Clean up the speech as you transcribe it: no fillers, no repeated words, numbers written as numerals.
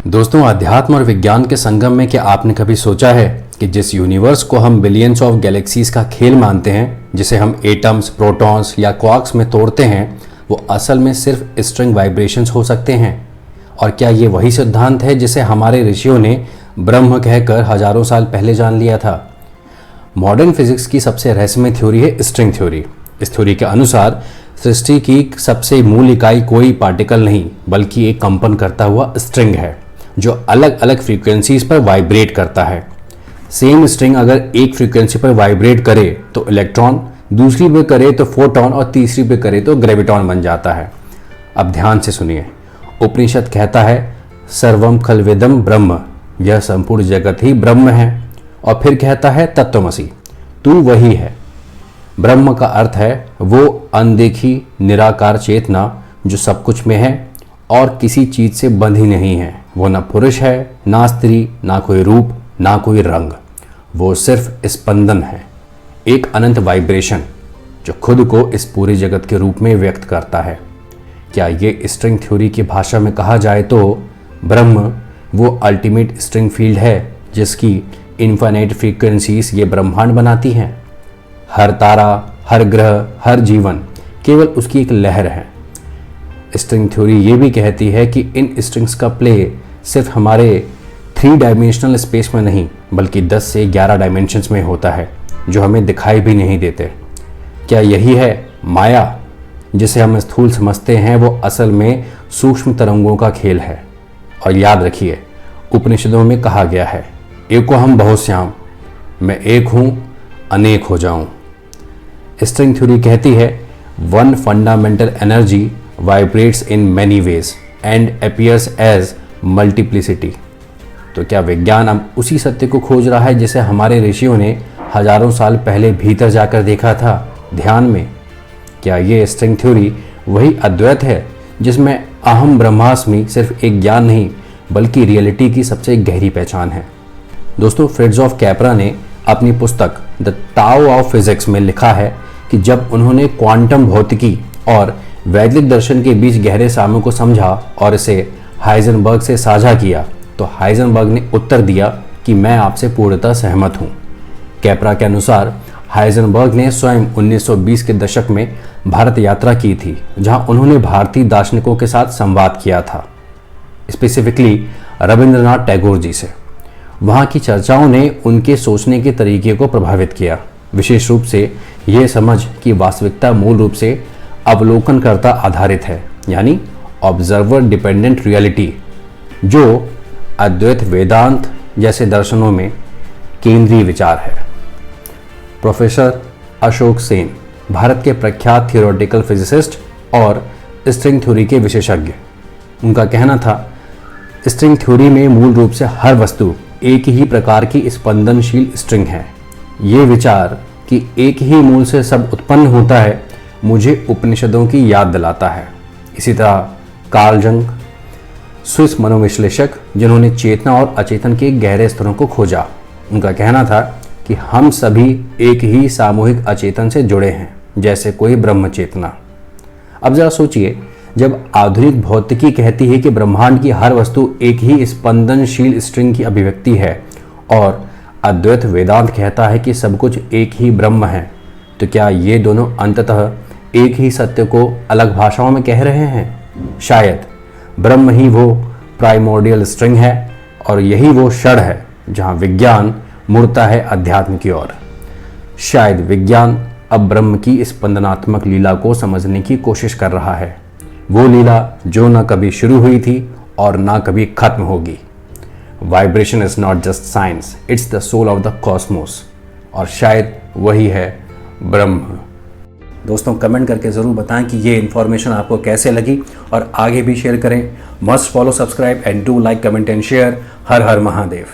दोस्तों, अध्यात्म और विज्ञान के संगम में क्या आपने कभी सोचा है कि जिस यूनिवर्स को हम बिलियंस ऑफ गैलेक्सीज का खेल मानते हैं, जिसे हम एटम्स, प्रोटॉन्स या क्वार्क्स में तोड़ते हैं, वो असल में सिर्फ स्ट्रिंग वाइब्रेशंस हो सकते हैं। और क्या ये वही सिद्धांत है जिसे हमारे ऋषियों ने ब्रह्म कहकर हजारों साल पहले जान लिया था? मॉडर्न फिजिक्स की सबसे रहस्यमय थ्योरी है स्ट्रिंग थ्योरी। इस थ्योरी के अनुसार सृष्टि की सबसे मूल इकाई कोई पार्टिकल नहीं बल्कि एक कंपन करता हुआ स्ट्रिंग है जो अलग अलग फ्रीक्वेंसीज पर वाइब्रेट करता है। सेम स्ट्रिंग अगर एक फ्रीक्वेंसी पर वाइब्रेट करे तो इलेक्ट्रॉन, दूसरी पे करे तो फोटॉन और तीसरी पे करे तो ग्रेविटॉन बन जाता है। अब ध्यान से सुनिए, उपनिषद कहता है सर्वम खलविदम ब्रह्म, यह संपूर्ण जगत ही ब्रह्म है। और फिर कहता है तत्वमसि, तू वही है। ब्रह्म का अर्थ है वो अनदेखी निराकार चेतना जो सब कुछ में है और किसी चीज से बंधी नहीं है। वो ना पुरुष है, ना स्त्री, ना कोई रूप, ना कोई रंग। वो सिर्फ स्पंदन है, एक अनंत वाइब्रेशन जो खुद को इस पूरे जगत के रूप में व्यक्त करता है। क्या ये स्ट्रिंग थ्योरी की भाषा में कहा जाए तो ब्रह्म वो अल्टीमेट स्ट्रिंग फील्ड है जिसकी इन्फाइनाइट फ्रीक्वेंसीज ये ब्रह्मांड बनाती हैं। हर तारा, हर ग्रह, हर जीवन केवल उसकी एक लहर है। स्ट्रिंग थ्योरी ये भी कहती है कि इन स्ट्रिंग्स का प्ले सिर्फ हमारे 3 डायमेंशनल स्पेस में नहीं बल्कि 10 से 11 डायमेंशंस में होता है जो हमें दिखाई भी नहीं देते। क्या यही है माया जिसे हम स्थूल समझते हैं? वो असल में सूक्ष्म तरंगों का खेल है। और याद रखिए, उपनिषदों में कहा गया है एको हम बहुश्याम, मैं एक हूँ अनेक हो जाऊँ। स्ट्रिंग थ्योरी कहती है one fundamental energy vibrates in many ways and appears as multiplicity. तो क्या विज्ञान अब उसी सत्य को खोज रहा है जिसे हमारे ऋषियों ने हजारों साल पहले भीतर जाकर देखा था, ध्यान में? क्या ये स्ट्रिंग थ्योरी वही अद्वैत है जिसमें अहम ब्रह्मास्मि सिर्फ एक ज्ञान नहीं बल्कि रियलिटी की सबसे गहरी पहचान है? दोस्तों, फ्रिट्जॉफ कैपरा ने अपनी पुस्तक द टाओ ऑफ फिजिक्स में लिखा है कि जब उन्होंने क्वांटम भौतिकी और वैदिक दर्शन के बीच गहरे साम्य को समझा और इसे हाइजेनबर्ग से साझा किया तो हाइजेनबर्ग ने उत्तर दिया कि मैं आपसे पूर्णतः सहमत हूँ। कैपरा के अनुसार हाइजेनबर्ग ने स्वयं 1920 के दशक में भारत यात्रा की थी जहां उन्होंने भारतीय दार्शनिकों के साथ संवाद किया था, स्पेसिफिकली रविंद्रनाथ टैगोर जी से। वहां की चर्चाओं ने उनके सोचने के तरीके को प्रभावित किया, विशेष रूप से यह समझ कि वास्तविकता मूल रूप से अवलोकनकर्ता आधारित है, यानी ऑब्जर्वर डिपेंडेंट रियलिटी, जो अद्वैत वेदांत जैसे दर्शनों में केंद्रीय विचार है। प्रोफेसर अशोक सेन भारत के प्रख्यात थियोरेटिकल फिजिसिस्ट और स्ट्रिंग थ्योरी के विशेषज्ञ, उनका कहना था स्ट्रिंग थ्योरी में मूल रूप से हर वस्तु एक ही प्रकार की स्पंदनशील स्ट्रिंग है। ये विचार कि एक ही मूल से सब उत्पन्न होता है मुझे उपनिषदों की याद दिलाता है। इसी तरह कार्ल जंग, स्विस मनोविश्लेषक जिन्होंने चेतना और अचेतन के गहरे स्तरों को खोजा, उनका कहना था कि हम सभी एक ही सामूहिक अचेतन से जुड़े हैं, जैसे कोई ब्रह्म चेतना। अब जरा सोचिए, जब आधुनिक भौतिकी कहती है कि ब्रह्मांड की हर वस्तु एक ही स्पंदनशील स्ट्रिंग की अभिव्यक्ति है और अद्वैत वेदांत कहता है कि सब कुछ एक ही ब्रह्म है, तो क्या ये दोनों अंततः एक ही सत्य को अलग भाषाओं में कह रहे हैं? शायद ब्रह्म ही वो प्राइमोर्डियल स्ट्रिंग है और यही वो क्षण है जहां विज्ञान मुड़ता है अध्यात्म की ओर। शायद विज्ञान अब ब्रह्म की स्पंदनात्मक लीला को समझने की कोशिश कर रहा है, वो लीला जो न कभी शुरू हुई थी और ना कभी खत्म होगी। Vibration is not just science, it's the soul of the cosmos, और शायद वही है ब्रह्म। दोस्तों, कमेंट करके ज़रूर बताएं कि ये इन्फॉर्मेशन आपको कैसे लगी और आगे भी शेयर करें। Must follow, subscribe and do like, comment and share. Her her Mahadev.